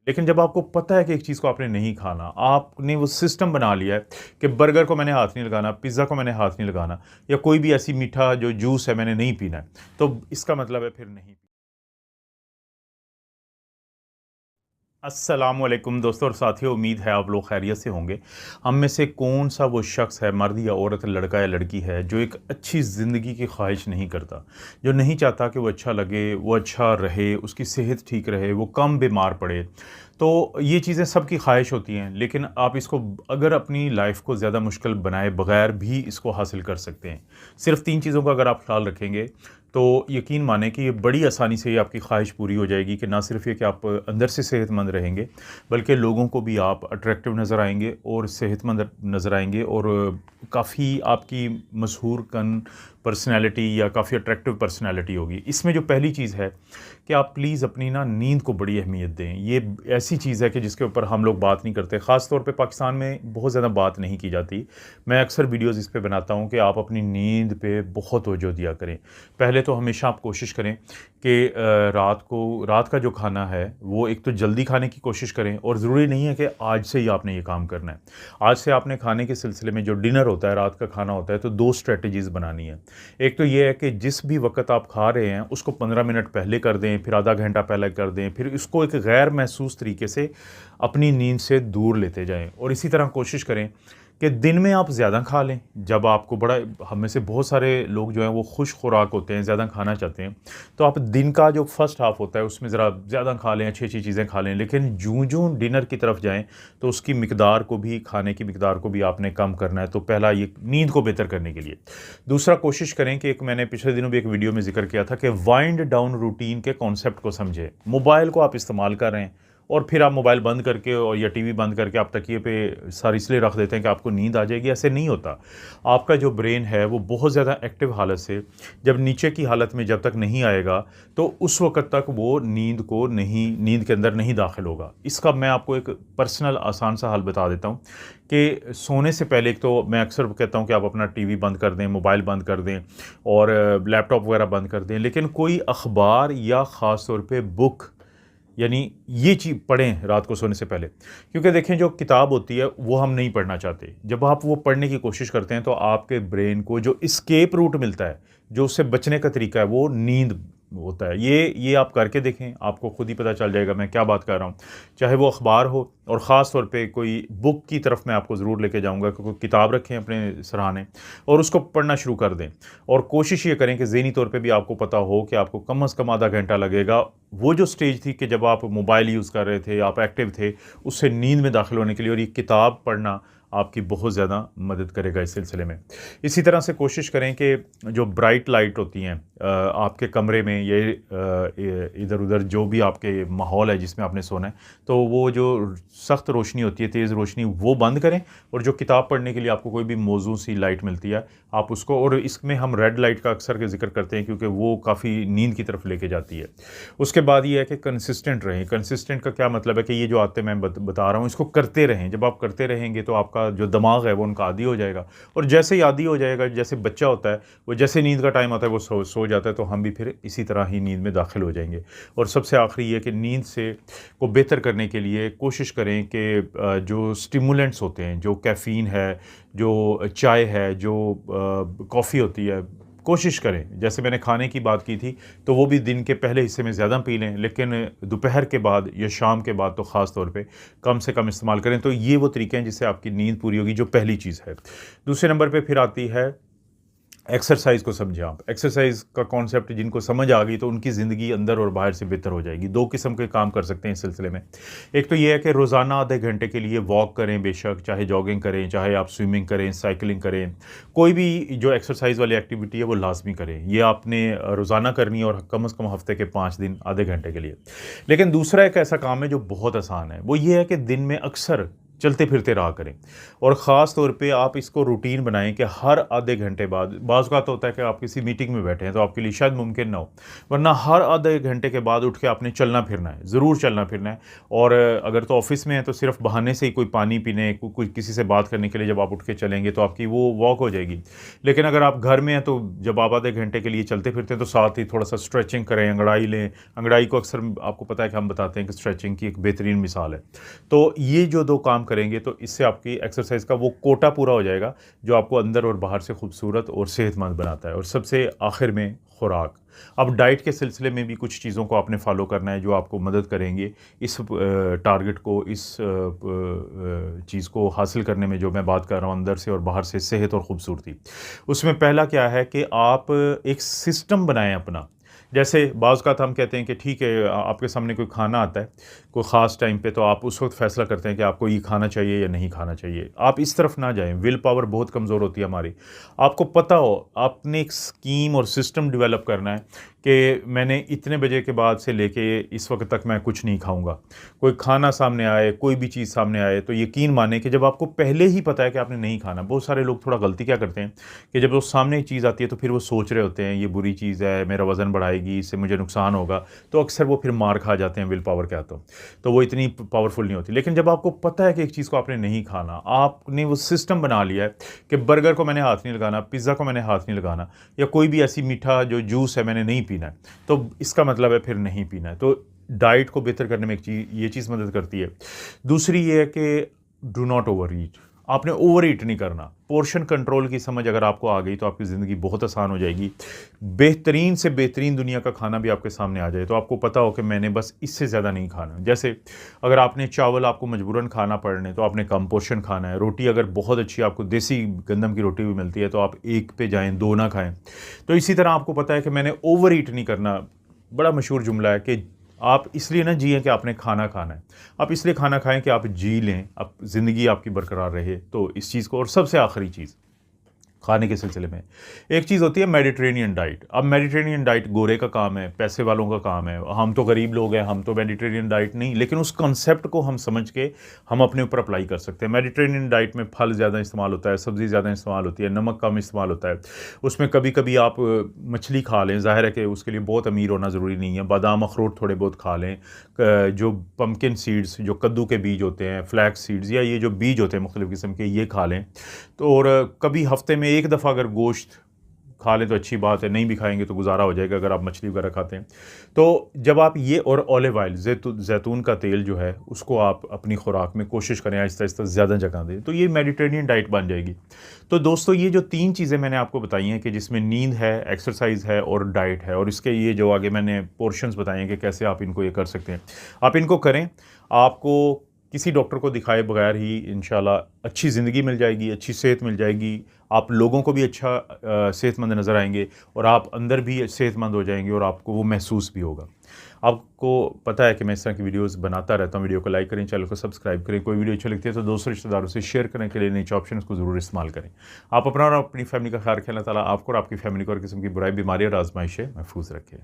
लेकिन जब आपको पता है कि एक चीज़ को आपने नहीं खाना, आपने वो सिस्टम बना लिया है कि बर्गर को मैंने हाथ नहीं लगाना, पिज़्ज़ा को मैंने हाथ नहीं लगाना या कोई भी ऐसी मीठा जो जूस है मैंने नहीं पीना है, तो इसका मतलब है फिर नहीं। अस्सलामुअलैकुम दोस्तों और साथियों, उम्मीद है आप लोग खैरियत से होंगे। हम में से कौन सा वो शख्स है, मर्द या औरत, लड़का या लड़की है, जो एक अच्छी ज़िंदगी की ख्वाहिश नहीं करता, जो नहीं चाहता कि वो अच्छा लगे, वो अच्छा रहे, उसकी सेहत ठीक रहे, वो कम बीमार पड़े। तो ये चीज़ें सबकी ख्वाहिश होती हैं, लेकिन आप इसको अगर अपनी लाइफ को ज़्यादा मुश्किल बनाए बगैर भी इसको हासिल कर सकते हैं। सिर्फ़ 3 चीज़ों का अगर आप ख़्याल रखेंगे तो यकीन मानें कि ये बड़ी आसानी से ये आपकी ख्वाहिश पूरी हो जाएगी कि ना सिर्फ़ ये कि आप अंदर से सेहतमंद रहेंगे, बल्कि लोगों को भी आप अट्रैक्टिव नज़र आएँगे और सेहतमंद नज़र आएँगे और काफ़ी आपकी मशहूर पर्सनैलिटी या काफ़ी अट्रैक्टिव पर्सनैलिटी होगी। इसमें जो पहली चीज़ है कि आप प्लीज़ अपनी ना नींद को बड़ी अहमियत दें। ये ऐसी चीज़ है कि जिसके ऊपर हम लोग बात नहीं करते, ख़ास तौर पे पाकिस्तान में बहुत ज़्यादा बात नहीं की जाती। मैं अक्सर वीडियोज़ इस पे बनाता हूँ कि आप अपनी नींद पे बहुत तवज्जो दिया करें। पहले तो हमेशा आप कोशिश करें कि रात का जो खाना है वो एक तो जल्दी खाने की कोशिश करें, और ज़रूरी नहीं है कि आज से ही आपने ये काम करना है। आज से आपने खाने के सिलसिले में जो डिनर होता है, रात का खाना होता है, तो 2 स्ट्रैटेजीज़ बनानी है। एक तो ये है कि जिस भी वक़्त आप खा रहे हैं उसको 15 मिनट पहले कर दें, फिर आधा घंटा पहले कर दें, फिर इसको एक गैर महसूस तरीके से अपनी नींद से दूर लेते जाएँ। और इसी तरह कोशिश करें कि दिन में आप ज़्यादा खा लें। जब आपको बड़ा, हम में से बहुत सारे लोग जो हैं वो खुश खुराक होते हैं, ज़्यादा खाना चाहते हैं, तो आप दिन का जो फर्स्ट हाफ़ होता है उसमें ज़रा ज़्यादा खा लें, अच्छी-अच्छी चीज़ें खा लें, लेकिन जूँ-जूँ डिनर की तरफ जाएँ तो उसकी मिकदार को भी, खाने की मिकदार को भी आपने कम करना है। तो पहला ये नींद को बेहतर करने के लिए। दूसरा, कोशिश करें कि एक मैंने पिछले दिनों भी एक वीडियो में ज़िक्र किया था कि वाइंड डाउन रूटीन के कॉन्सेप्ट को समझें। मोबाइल को आप इस्तेमाल कर रहे हैं और फिर आप मोबाइल बंद करके और या टीवी बंद करके आप तकिए पे सर इसलिए रख देते हैं कि आपको नींद आ जाएगी, ऐसे नहीं होता। आपका जो ब्रेन है वो बहुत ज़्यादा एक्टिव हालत से जब नीचे की हालत में जब तक नहीं आएगा, तो उस वक़्त तक वो नींद के अंदर नहीं दाखिल होगा। इसका मैं आपको एक पर्सनल आसान सा हल बता देता हूँ कि सोने से पहले एक तो मैं अक्सर कहता हूँ कि आप अपना टीवी बंद कर दें, मोबाइल बंद कर दें और लैपटॉप वगैरह बंद कर दें, लेकिन कोई अखबार या ख़ास तौर पे बुक, यानी ये चीज़ पढ़ें रात को सोने से पहले। क्योंकि देखें, जो किताब होती है वो हम नहीं पढ़ना चाहते। जब आप वो पढ़ने की कोशिश करते हैं तो आपके ब्रेन को जो एस्केप रूट मिलता है, जो उससे बचने का तरीका है, वो नींद होता है। ये आप करके देखें, आपको खुद ही पता चल जाएगा मैं क्या बात कर रहा हूँ। चाहे वो अखबार हो, और ख़ास तौर पे कोई बुक की तरफ मैं आपको ज़रूर लेके जाऊँगा कि कोई किताब रखें अपने सिरहाने और उसको पढ़ना शुरू कर दें। और कोशिश ये करें कि ज़हनी तौर पे भी आपको पता हो कि आपको कम से कम आधा घंटा लगेगा। वो जो स्टेज थी कि जब आप मोबाइल यूज़ कर रहे थे, आप एक्टिव थे, उससे नींद में दाखिल होने के लिए, और ये किताब पढ़ना आपकी बहुत ज़्यादा मदद करेगा इस सिलसिले में। इसी तरह से कोशिश करें कि जो ब्राइट लाइट होती हैं आपके कमरे में, ये इधर-उधर जो भी आपके माहौल है जिसमें आपने सोना है, तो वो जो सख्त रोशनी होती है, तेज़ रोशनी, वो बंद करें। और जो किताब पढ़ने के लिए आपको कोई भी मौजूद सी लाइट मिलती है, आप उसको, और इसमें हम रेड लाइट का अक्सर के ज़िक्र करते हैं क्योंकि वो काफ़ी नींद की तरफ लेके जाती है। उसके बाद ये है कि कंसिस्टेंट रहें। कंसिस्टेंट का क्या मतलब है कि ये जो आदतें मैं बता रहा हूँ, इसको करते रहें। जब आप करते रहेंगे तो आपका जो दिमाग है वो उनका आदी हो जाएगा, और जैसे ही आदी हो जाएगा, जैसे बच्चा होता है वो जैसे नींद का टाइम आता है वो सो जाता है, तो हम भी फिर इसी तरह ही नींद में दाखिल हो जाएंगे। और सबसे आखिरी ये कि नींद से को बेहतर करने के लिए कोशिश करें कि जो स्टिमुलेंट्स होते हैं, जो कैफ़ीन है, जो चाय है, जो कॉफ़ी होती है, कोशिश करें, जैसे मैंने खाने की बात की थी, तो वो भी दिन के पहले हिस्से में ज़्यादा पी लें, लेकिन दोपहर के बाद या शाम के बाद तो ख़ास तौर पे कम से कम इस्तेमाल करें। तो ये वो तरीके हैं जिससे आपकी नींद पूरी होगी, जो पहली चीज़ है। दूसरे नंबर पे फिर आती है एक्सरसाइज़ को समझें आप। एक्सरसाइज़ का कॉन्सेप्ट जिनको समझ आ गई तो उनकी ज़िंदगी अंदर और बाहर से बेहतर हो जाएगी। 2 किस्म के काम कर सकते हैं इस सिलसिले में। एक तो ये है कि रोज़ाना आधे घंटे के लिए वॉक करें बेशक, चाहे जॉगिंग करें, चाहे आप स्विमिंग करें, साइकिलिंग करें। कोई भी जो एक्सरसाइज़ वाली एक्टिविटी है वो लाज़मी करें। ये आपने रोज़ाना करनी है, और कम से कम हफ़्ते के 5 दिन आधे घंटे के लिए। लेकिन दूसरा एक ऐसा काम है जो बहुत आसान है, वो ये है कि दिन में अक्सर चलते फिरते रहा करें। और ख़ास तौर पे आप इसको रूटीन बनाएं कि हर आधे घंटे बाद, बाज़ औक़ात होता है कि आप किसी मीटिंग में बैठे हैं तो आपके लिए शायद मुमकिन ना हो, वरना हर आधे घंटे के बाद उठ के आपने चलना फिरना है, ज़रूर चलना फिरना है। और अगर तो ऑफ़िस में है तो सिर्फ बहाने से ही कोई पानी पीने, कोई किसी से बात करने के लिए जब आप उठ के चलेंगे तो आपकी वो वॉक हो जाएगी। लेकिन अगर आप घर में हैं तो जब आप आधे घंटे के लिए चलते फिरते हैं तो साथ ही थोड़ा-सा स्ट्रेचिंग करें, अंगड़ाई लें। अंगड़ाई को अक्सर आपको पता है कि हम बताते हैं कि स्ट्रेचिंग की एक बेहतरीन मिसाल है। तो ये जो 2 काम करेंगे तो इससे आपकी एक्सरसाइज का वो कोटा पूरा हो जाएगा जो आपको अंदर और बाहर से खूबसूरत और सेहतमंद बनाता है। और सबसे आखिर में खुराक। अब डाइट के सिलसिले में भी कुछ चीज़ों को आपने फॉलो करना है जो आपको मदद करेंगे इस टारगेट को, इस चीज़ को हासिल करने में, जो मैं बात कर रहा हूँ अंदर से और बाहर से सेहत और ख़ूबसूरती। उसमें पहला क्या है कि आप एक सिस्टम बनाएं अपना। जैसे बाज़ औक़ात हम कहते हैं कि ठीक है, आपके सामने कोई खाना आता है कोई ख़ास टाइम पे, तो आप उस वक्त फ़ैसला करते हैं कि आपको ये खाना चाहिए या नहीं खाना चाहिए। आप इस तरफ ना जाएं, विल पावर बहुत कमज़ोर होती है हमारी। आपको पता हो, आपने एक स्कीम और सिस्टम डेवलप करना है कि मैंने इतने बजे के बाद से लेके इस वक्त तक मैं कुछ नहीं खाऊंगा। कोई खाना सामने आए, कोई भी चीज़ सामने आए तो यकीन माने कि जब आपको पहले ही पता है कि आपने नहीं खाना, बहुत सारे लोग थोड़ा गलती क्या करते हैं कि जब वो सामने एक चीज़ आती है तो फिर वो सोच रहे होते हैं ये बुरी चीज़ है, मेरा वज़न बढ़ाएगी, इससे मुझे नुकसान होगा, तो अक्सर वो फिर मार खा जाते हैं विल पावर के हाथों। तो वो इतनी पावरफुल नहीं होती। लेकिन जब आपको पता है कि एक चीज़ को आपने नहीं खाना, आपने वो सिस्टम बना लिया है कि बर्गर को मैंने हाथ नहीं लगाना, पिज़्ज़ा को मैंने हाथ नहीं लगाना, या कोई भी ऐसी मीठा जो जूस है मैंने नहीं पीना है, तो इसका मतलब है फिर नहीं पीना है। तो डाइट को बेहतर करने में एक चीज़, ये चीज़ मदद करती है। दूसरी ये है कि डू नॉट ओवर ईट। आपने ओवर ईट नहीं करना। पोर्शन कंट्रोल की समझ अगर आपको आ गई तो आपकी ज़िंदगी बहुत आसान हो जाएगी। बेहतरीन से बेहतरीन दुनिया का खाना भी आपके सामने आ जाए तो आपको पता हो कि मैंने बस इससे ज़्यादा नहीं खाना। जैसे अगर आपने चावल आपको मजबूरन खाना पड़ने तो आपने कम पोर्शन खाना है। रोटी अगर बहुत अच्छी आपको देसी गंदम की रोटी भी मिलती है तो आप 1 पे जाएँ, 2 ना खाएँ। तो इसी तरह आपको पता है कि मैंने ओवर ईट नहीं करना। बड़ा मशहूर जुमला है कि आप इसलिए ना जिएँ कि आपने खाना खाना है, आप इसलिए खाना खाएँ कि आप जी लें, आप ज़िंदगी आपकी बरकरार रहे। तो इस चीज़ को, और सबसे आखिरी चीज़ खाने के सिलसिले में एक चीज़ होती है मेडिटेरेनियन डाइट। अब मेडिटेरेनियन डाइट गोरे का काम है, पैसे वालों का काम है। हम तो गरीब लोग हैं, हम तो मेडिटेरेनियन डाइट नहीं, लेकिन उस कॉन्सेप्ट को हम समझ के हम अपने ऊपर अप्लाई कर सकते हैं। मेडिटेरेनियन डाइट में फल ज़्यादा इस्तेमाल होता है, सब्ज़ी ज़्यादा इस्तेमाल होती है, नमक कम इस्तेमाल होता है। उसमें कभी कभी आप मछली खा लें, ज़ाहिर है कि उसके लिए बहुत अमीर होना ज़रूरी नहीं है। बादाम अखरोट थोड़े बहुत खा लें। जो पम्पकिन सीड्स, जो कद्दू के बीज होते हैं, फ्लैक्स सीड्स, या ये जो बीज होते हैं मुख्तलिफ़ किस्म के, ये खा लें। तो और कभी हफ्ते में एक दफ़ा अगर गोश्त खा लें तो अच्छी बात है, नहीं भी खाएंगे तो गुजारा हो जाएगा अगर आप मछली वगैरह खाते हैं। तो जब आप ये, और ऑलिव ऑयल, जैतून का तेल जो है उसको आप अपनी खुराक में कोशिश करें आहिस्ता आहिस्ता ज़्यादा जगह दें, तो ये मेडिटेरेनियन डाइट बन जाएगी। तो दोस्तों, ये जो 3 चीज़ें मैंने आपको बताई हैं कि जिसमें नींद है, एक्सरसाइज है और डाइट है, और इसके ये जो आगे मैंने पोर्शंस बताए हैं कि कैसे आप इनको ये कर सकते हैं, आप इनको करें। आपको किसी डॉक्टर को दिखाए बगैर ही इंशाल्लाह अच्छी ज़िंदगी मिल जाएगी, अच्छी सेहत मिल जाएगी। आप लोगों को भी अच्छा सेहतमंद नज़र आएंगे और आप अंदर भी सेहतमंद हो जाएंगे और आपको वो महसूस भी होगा। आपको पता है कि मैं इस तरह की वीडियोस बनाता रहता हूँ। वीडियो को लाइक करें, चैनल को सब्सक्राइब करें। कोई वीडियो अच्छी लगती है तो दोस्तों रिश्तेदारों से शेयर करने के लिए नीचे ऑप्शन को ज़रूर इस्तेमाल करें। आप अपना और अपनी फैमिली का ख्याल रखें। अल्लाह ताला आपको और आपकी फैमिली को हर किस्म की बुराई, बीमारी और आजमाइश से महफूज रखें।